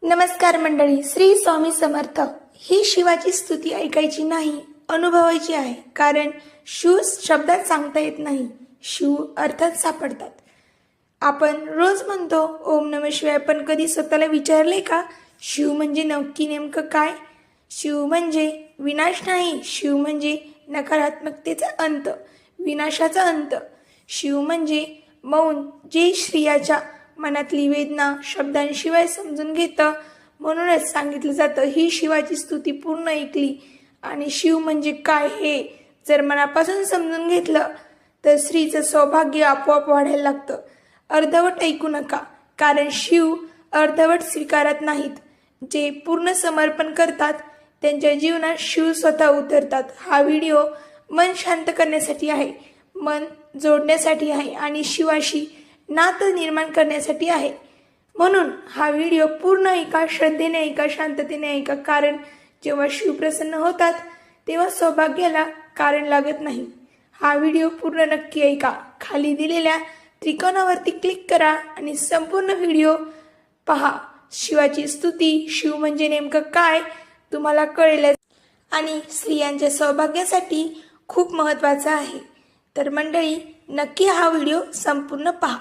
नमस्कार मंडळी, श्री स्वामी समर्थ. ही शिवाची स्तुती ऐकायची नाही, अनुभवायची आहे. कारण शिव शब्दात सांगता येत नाही, शिव अर्थात सापडतात. आपण रोज म्हणतो ओम नमः शिवाय, पण कधी स्वतःला विचारले का शिव म्हणजे नक्की नेमकं काय? शिव म्हणजे विनाश नाही, शिव म्हणजे नकारात्मकतेचा अंत, विनाशाचा अंत. शिव म्हणजे मौन, जे श्रियाच्या मनातली वेदना शब्दांशिवाय समजून घेतं. म्हणूनच सांगितलं जातं, ही शिवाची स्तुती पूर्ण ऐकली आणि शिव म्हणजे काय हे जर मनापासून समजून घेतलं तर स्त्रीचं सौभाग्य आपोआप वाढायला लागतं. अर्धवट ऐकू नका, कारण शिव अर्धवट स्वीकारत नाहीत. जे पूर्ण समर्पण करतात त्यांच्या जीवनात शिव स्वतः उतरतात. हा व्हिडिओ मन शांत करण्यासाठी आहे, मन जोडण्यासाठी आहे आणि शिवाशी नातं निर्माण करण्यासाठी आहे. म्हणून हा व्हिडिओ पूर्ण ऐका, श्रद्धेने ऐका, शांततेने ऐका. कारण जेव्हा शिव प्रसन्न होतात तेव्हा सौभाग्याला कारण लागत नाही. हा व्हिडिओ पूर्ण नक्की ऐका. खाली दिलेल्या त्रिकोणावरती क्लिक करा आणि संपूर्ण व्हिडिओ पहा. शिवाची स्तुती, शिव म्हणजे नेमकं काय तुम्हाला कळेल आणि स्त्रियांच्या सौभाग्यासाठी खूप महत्त्वाचं आहे. तर मंडळी, नक्की हा व्हिडिओ संपूर्ण पहा.